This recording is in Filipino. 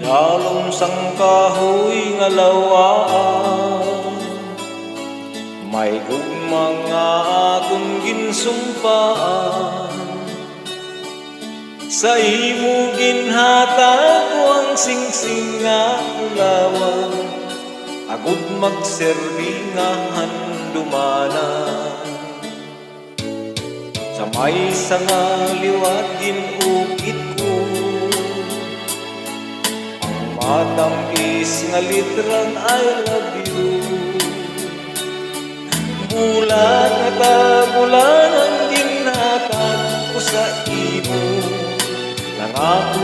Dalom sang kahoy nga lawaan, may gugmang nga akong ginsumpaan. Sa imo ginhatag ko ang singsing nga ulawan, agud magserbi nga handumanan. Sa may sanga liwat ginukit ko, matamis nga litrang I love you. Bulan nga tabulan ang ginhatag ko sa imo, nangako